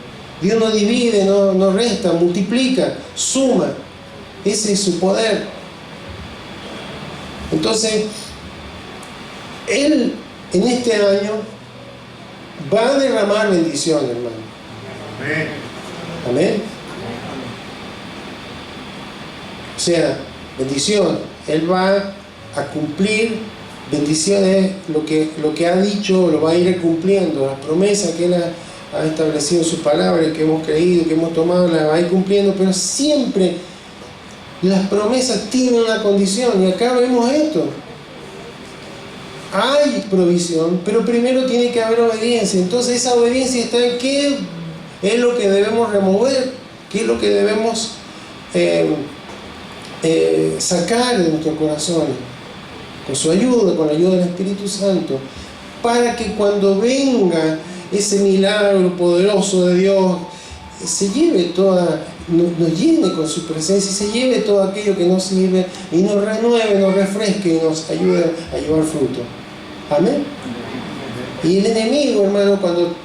Dios no divide, no resta, multiplica, suma. Ese es su poder. Entonces, Él en este año va a derramar bendición, hermano. Amén. Amén. O sea, bendición. Él va a cumplir bendiciones, lo que ha dicho lo va a ir cumpliendo. Las promesas que Él ha establecido en sus palabras, que hemos creído, que hemos tomado, las va a ir cumpliendo, pero siempre las promesas tienen una condición, y acá vemos esto. Hay provisión, pero primero tiene que haber obediencia. Entonces esa obediencia está en qué es lo que debemos remover, qué es lo que debemos sacar de nuestros corazones, con su ayuda, con la ayuda del Espíritu Santo, para que cuando venga ese milagro poderoso de Dios, se lleve nos llene con su presencia y se lleve todo aquello que nos sirve y nos renueve, nos refresque y nos ayude a llevar fruto. Amén. Y el enemigo, hermano,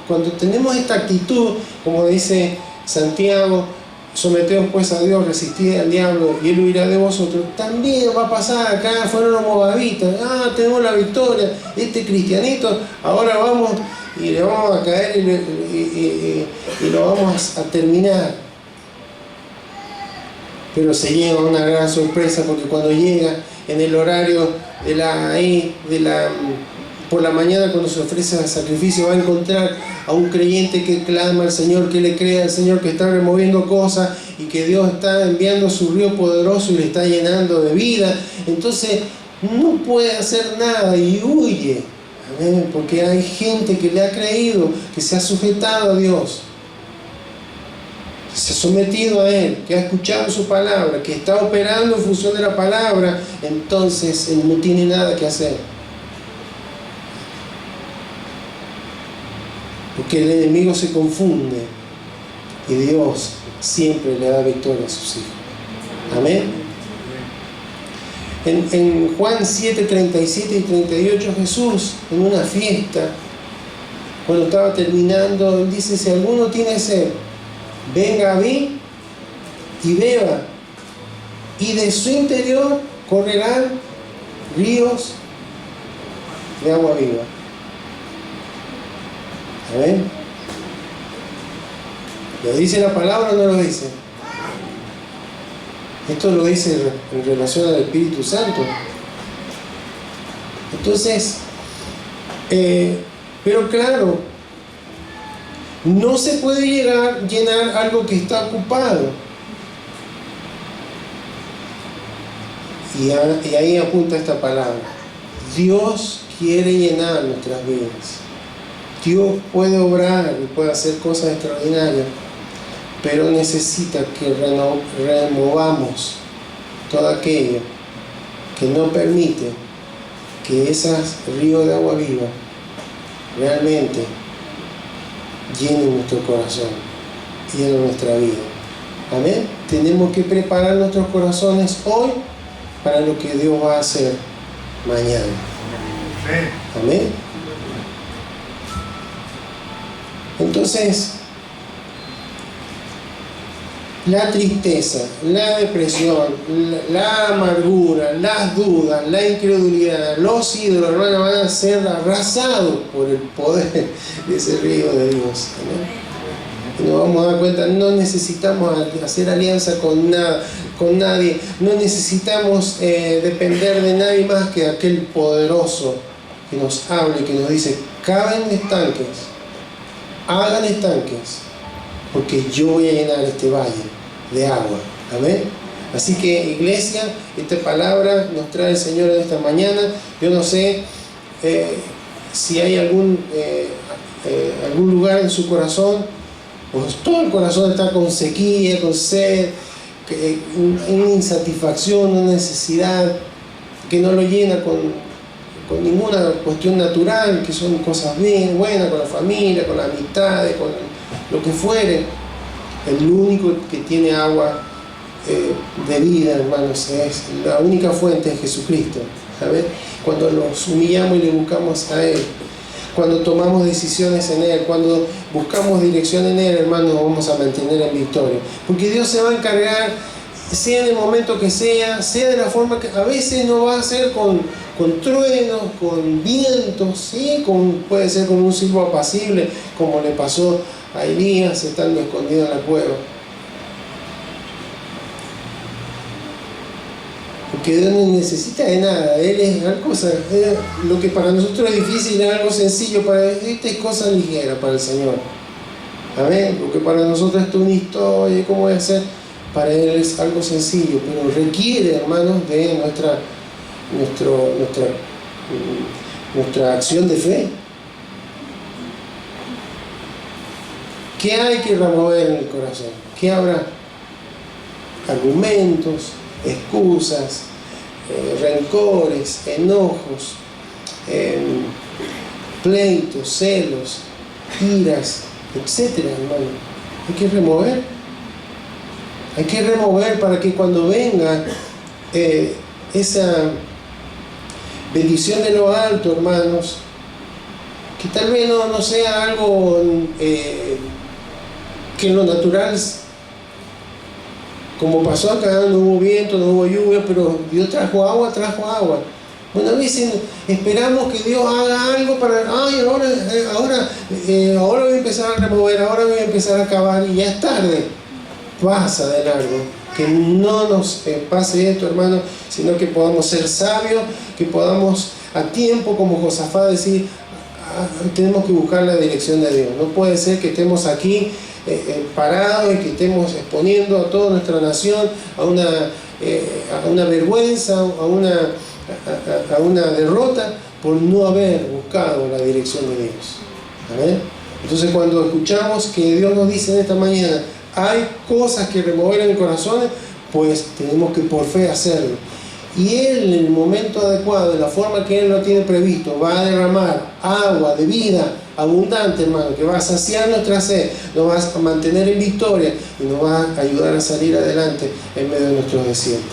cuando tenemos esta actitud, como dice Santiago, someteos pues a Dios, resistid al diablo y él huirá de vosotros, también va a pasar. Acá fueron los moabitas, tenemos la victoria, este cristianito, ahora vamos y le vamos a caer y lo vamos a terminar. Pero se llega una gran sorpresa, porque cuando llega en el horario por la mañana, cuando se ofrece el sacrificio, va a encontrar a un creyente que clama al Señor, que le cree al Señor, que está removiendo cosas y que Dios está enviando su río poderoso y le está llenando de vida. Entonces no puede hacer nada y huye. Amén. Porque hay gente que le ha creído, que se ha sujetado a Dios, se ha sometido a Él, que ha escuchado su palabra, que está operando en función de la palabra. Entonces Él no tiene nada que hacer, porque el enemigo se confunde y Dios siempre le da victoria a sus hijos. Amén. En Juan 7, 37 y 38, Jesús, en una fiesta, cuando estaba terminando, Él dice: si alguno tiene sed, venga a mí y beba, y de su interior correrán ríos de agua viva. Amén. ¿Lo dice la palabra o no lo dice? Esto lo dice en relación al Espíritu Santo. Entonces, pero claro, no se puede llenar algo que está ocupado. Y ahí apunta esta palabra. Dios quiere llenar nuestras vidas. Dios puede obrar y puede hacer cosas extraordinarias, pero necesita que removamos todo aquello que no permite que esos ríos de agua viva realmente llenen nuestro corazón, llenen nuestra vida. Amén. Tenemos que preparar nuestros corazones hoy para lo que Dios va a hacer mañana. Amén. Entonces, la tristeza, la depresión, la amargura, las dudas, la incredulidad, los ídolos, hermanos, van a ser arrasados por el poder de ese río de Dios. ¿No? Y nos vamos a dar cuenta, no necesitamos hacer alianza con nadie, no necesitamos depender de nadie más que aquel poderoso que nos habla y que nos dice: caven estanques, hagan estanques, porque yo voy a llenar este valle de agua. Amén. Así que, iglesia, esta palabra nos trae el Señor en esta mañana. Yo no sé si hay algún lugar en su corazón, pues todo el corazón está con sequía, con sed, una insatisfacción, una necesidad que no lo llena con ninguna cuestión natural, que son cosas bien buenas, con la familia, con las amistades, con lo que fuere. El único que tiene agua de vida, hermanos, es la única fuente es Jesucristo. ¿Sabes? Cuando nos humillamos y le buscamos a Él, cuando tomamos decisiones en Él, cuando buscamos dirección en Él, hermanos, nos vamos a mantener en victoria. Porque Dios se va a encargar, sea en el momento que sea de la forma que a veces no va a ser con truenos, con vientos, ¿sí? Puede ser con un silbo apacible, como le pasó a Elías estando escondido en la cueva. Porque Dios no necesita de nada, Él es algo, lo que para nosotros es difícil es algo sencillo, para esta es cosa ligera para el Señor. Amén. Lo que para nosotros es una historia, ¿cómo voy a hacer? Para Él es algo sencillo, pero requiere, hermanos, de nuestra acción de fe. ¿Qué hay que remover en el corazón? ¿Qué habrá? Argumentos, excusas, rencores, enojos, pleitos, celos, iras, etcétera, hermano. Hay que remover. Hay que remover para que cuando venga esa bendición de lo alto, hermanos, que tal vez no sea algo que en lo natural, como pasó acá, no hubo viento, no hubo lluvia, pero Dios trajo agua. Bueno, a veces esperamos que Dios haga algo para, ahora voy a empezar a remover, ahora voy a empezar a cavar, y ya es tarde. Pasa de largo. Que no nos pase esto, hermano, sino que podamos ser sabios, que podamos a tiempo, como Josafat, decir, tenemos que buscar la dirección de Dios. No puede ser que estemos aquí parados y que estemos exponiendo a toda nuestra nación a una vergüenza, a una derrota por no haber buscado la dirección de Dios. ¿Amén? Entonces, cuando escuchamos que Dios nos dice en esta mañana, hay cosas que remover en el corazón, pues tenemos que por fe hacerlo. Y Él, en el momento adecuado, de la forma que Él lo tiene previsto, va a derramar agua de vida abundante, hermano, que va a saciar nuestra sed, nos va a mantener en victoria y nos va a ayudar a salir adelante en medio de nuestros desiertos.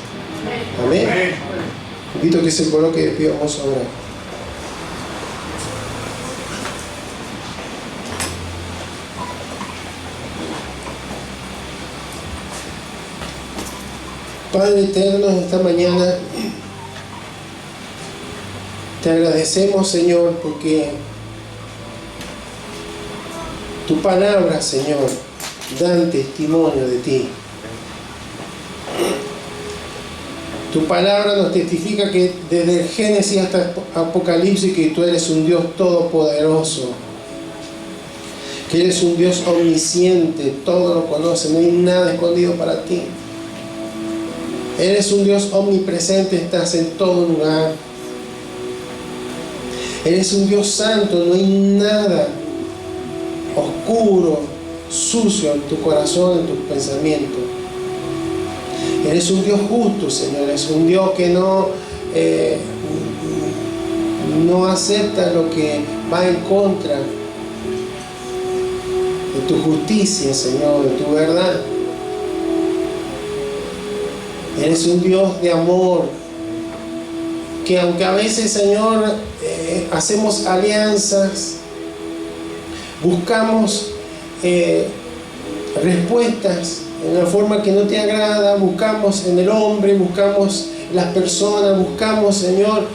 Amén. Invito a que se coloque de pie, vamos a orar. Padre eterno, esta mañana te agradecemos, Señor, porque tu palabra, Señor, dan testimonio de ti. Tu palabra nos testifica que desde el Génesis hasta Apocalipsis que tú eres un Dios todopoderoso, que eres un Dios omnisciente, todo lo conoce, no hay nada escondido para ti. Eres un Dios omnipresente, estás en todo lugar. Eres un Dios santo, no hay nada oscuro, sucio en tu corazón, en tus pensamientos. Eres un Dios justo, Señor. Eres un Dios que no acepta lo que va en contra de tu justicia, Señor, de tu verdad. Eres un Dios de amor, que aunque a veces, Señor, hacemos alianzas, buscamos respuestas en la forma que no te agrada, buscamos en el hombre, buscamos en las personas, buscamos, Señor,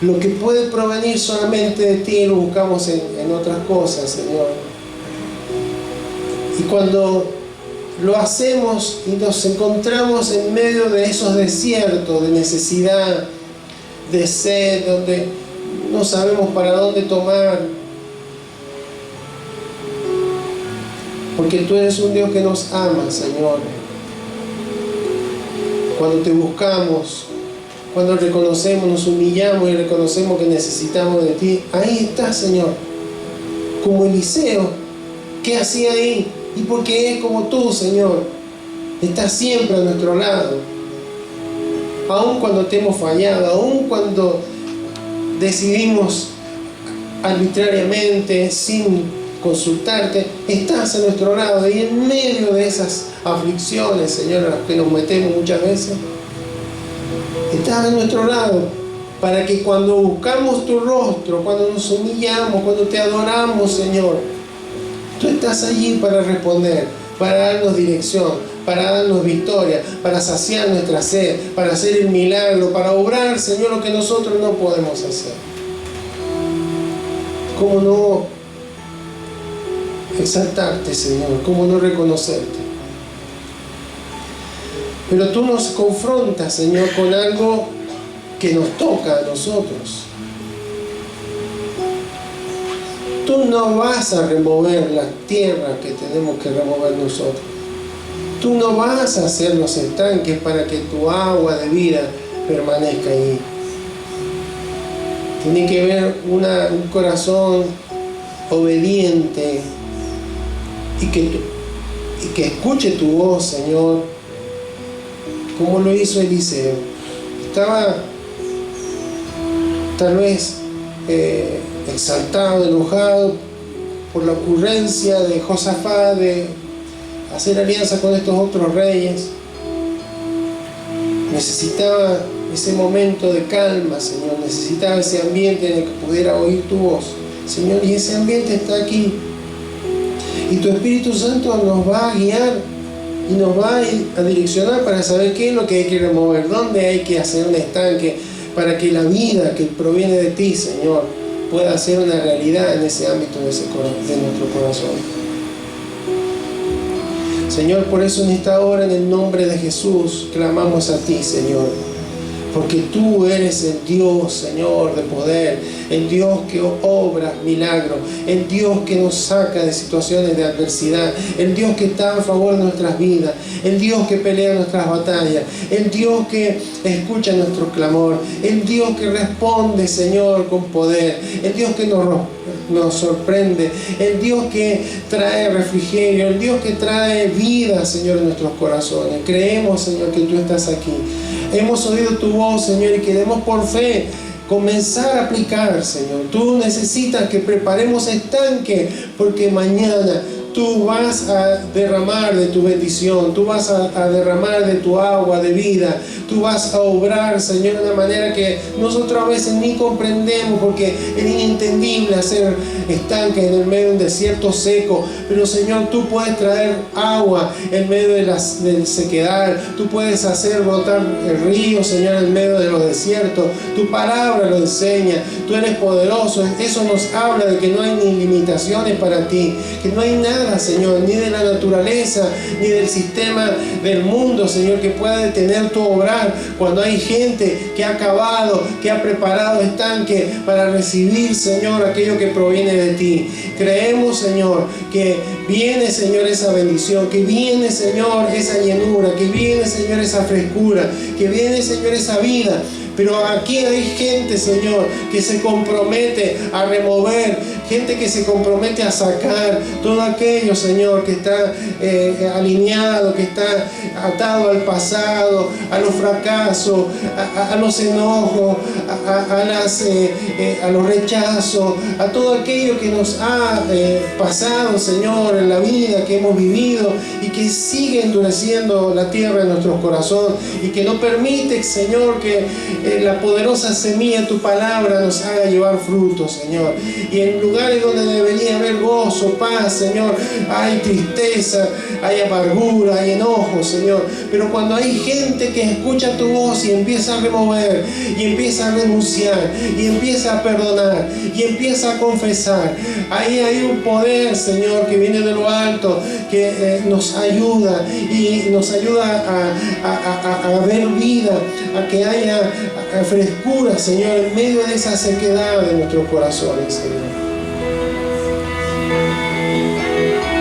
lo que puede provenir solamente de ti, lo buscamos en otras cosas, Señor. Y cuando lo hacemos y nos encontramos en medio de esos desiertos de necesidad, de sed, donde no sabemos para dónde tomar, porque tú eres un Dios que nos ama, Señor. Cuando te buscamos, cuando reconocemos, nos humillamos y reconocemos que necesitamos de ti, ahí estás, Señor. Como Eliseo, ¿qué hacía ahí? Y porque es como tú, Señor, estás siempre a nuestro lado. Aun cuando te hemos fallado, aun cuando decidimos arbitrariamente, sin consultarte, estás a nuestro lado. Y en medio de esas aflicciones, Señor, a las que nos metemos muchas veces, estás a nuestro lado, para que cuando buscamos tu rostro, cuando nos humillamos, cuando te adoramos, Señor, tú estás allí para responder, para darnos dirección, para darnos victoria, para saciar nuestra sed, para hacer el milagro, para obrar, Señor, lo que nosotros no podemos hacer. ¿Cómo no exaltarte, Señor? ¿Cómo no reconocerte? Pero tú nos confrontas, Señor, con algo que nos toca a nosotros. Tú no vas a remover la tierra que tenemos que remover nosotros. Tú no vas a hacer los estanques para que tu agua de vida permanezca allí. Tiene que haber un corazón obediente y que escuche tu voz, Señor, como lo hizo Eliseo. Estaba tal vez exaltado, enojado por la ocurrencia de Josafat de hacer alianza con estos otros reyes. Necesitaba ese momento de calma, Señor. Necesitaba ese ambiente en el que pudiera oír tu voz, Señor. Y ese ambiente está aquí. Y tu Espíritu Santo nos va a guiar y nos va a direccionar para saber qué es lo que hay que remover, dónde hay que hacer un estanque, para que la vida que proviene de ti, Señor, pueda ser una realidad en ese ámbito de nuestro corazón. Señor, por eso en esta hora, en el nombre de Jesús, clamamos a ti, Señor, porque tú eres el Dios, Señor, de poder, el Dios que obra milagros, el Dios que nos saca de situaciones de adversidad, el Dios que está a favor de nuestras vidas, el Dios que pelea nuestras batallas, el Dios que escucha nuestro clamor, el Dios que responde, Señor, con poder, el Dios que nos sorprende, el Dios que trae refrigerio, el Dios que trae vida, Señor, en nuestros corazones. Creemos, Señor, que tú estás aquí. Hemos oído tu voz, Señor, y queremos por fe comenzar a aplicar, Señor. Tú necesitas que preparemos estanque, porque mañana tú vas a derramar de tu bendición, tú vas a derramar de tu agua de vida, tú vas a obrar, Señor, de una manera que nosotros a veces ni comprendemos, porque es inentendible hacer estanques en el medio de un desierto seco. Pero, Señor, tú puedes traer agua en medio del sequedad, tú puedes hacer brotar el río, Señor, en medio de los desiertos. Tu palabra lo enseña, tú eres poderoso. Eso nos habla de que no hay ni limitaciones para ti, que no hay nada, Señor, ni de la naturaleza, ni del sistema del mundo, Señor, que pueda detener tu obrar, cuando hay gente que ha acabado, que ha preparado estanque para recibir, Señor, aquello que proviene de ti. Creemos, Señor, que viene, Señor, esa bendición, que viene, Señor, esa llenura, que viene, Señor, esa frescura, que viene, Señor, esa vida. Pero aquí hay gente, Señor, que se compromete a remover, gente que se compromete a sacar todo aquello, Señor, que está alineado, que está atado al pasado, a los fracasos, a los enojos, a los rechazos, a todo aquello que nos ha pasado, Señor, en la vida que hemos vivido y que sigue endureciendo la tierra en nuestros corazones y que no permite, Señor, que la poderosa semilla de tu palabra nos haga llevar frutos, Señor. Y en lugares donde debería haber gozo, paz, Señor, hay tristeza, hay amargura, hay enojo, Señor. Pero cuando hay gente que escucha tu voz y empieza a remover, y empieza a renunciar, y empieza a perdonar, y empieza a confesar, ahí hay un poder, Señor, que viene de lo alto, que nos ayuda, y nos ayuda a ver vida, a que haya frescura, Señor, en medio de esa sequedad de nuestros corazones, Señor.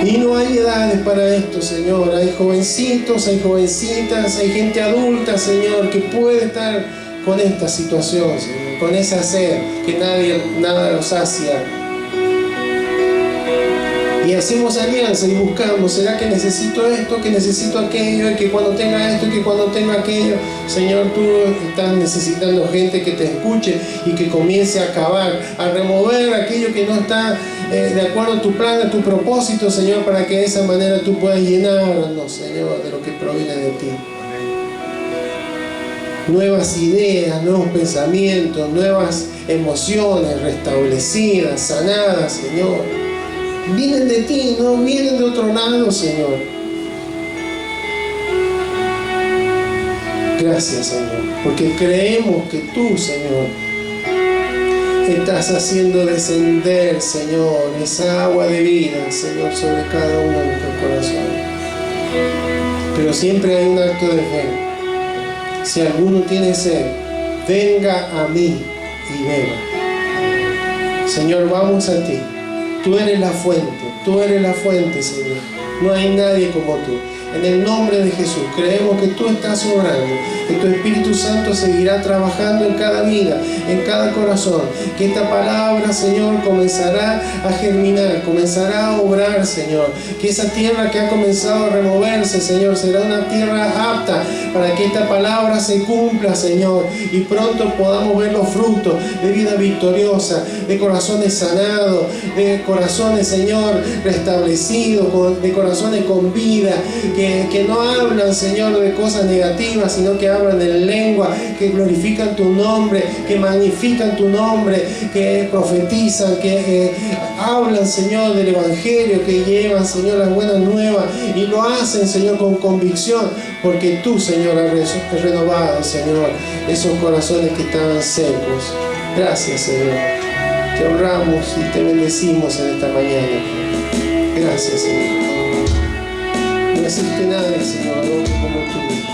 Y no hay edades para esto, Señor. Hay jovencitos, hay jovencitas, hay gente adulta, Señor, que puede estar con esta situación, Señor, con esa sed que nada los sacia. Y hacemos alianza y buscamos, ¿será que necesito esto, que necesito aquello, y que cuando tenga esto, y que cuando tenga aquello? Señor, tú estás necesitando gente que te escuche y que comience a acabar, a remover aquello que no está de acuerdo a tu plan, a tu propósito, Señor, para que de esa manera tú puedas llenarnos, Señor, de lo que proviene de ti. Nuevas ideas, nuevos pensamientos, nuevas emociones restablecidas, sanadas, Señor. Vienen de ti, no vienen de otro lado, Señor. Gracias, Señor, porque creemos que tú, Señor, estás haciendo descender, Señor, esa agua de vida, Señor, sobre cada uno de nuestros corazones. Pero siempre hay un acto de fe. Si alguno tiene sed, venga a mí y beba. Señor, vamos a ti. Tú eres la fuente, Señor. No hay nadie como tú. En el nombre de Jesús, creemos que tú estás obrando, que tu Espíritu Santo seguirá trabajando en cada vida, en cada corazón, que esta palabra, Señor, comenzará a germinar, comenzará a obrar, Señor, que esa tierra que ha comenzado a removerse, Señor, será una tierra apta para que esta palabra se cumpla, Señor, y pronto podamos ver los frutos de vida victoriosa, de corazones sanados, de corazones, Señor, restablecidos, de corazones con vida, que no hablan, Señor, de cosas negativas, sino que hablan en lengua, que glorifican tu nombre, que magnifican tu nombre, que profetizan, que hablan, Señor, del Evangelio, que llevan, Señor, las buenas nuevas, y lo hacen, Señor, con convicción, porque tú, Señor, has renovado, Señor, esos corazones que estaban secos. Gracias, Señor. Te honramos y te bendecimos en esta mañana. Gracias, Señor. No existe nadie, Señor, como tú.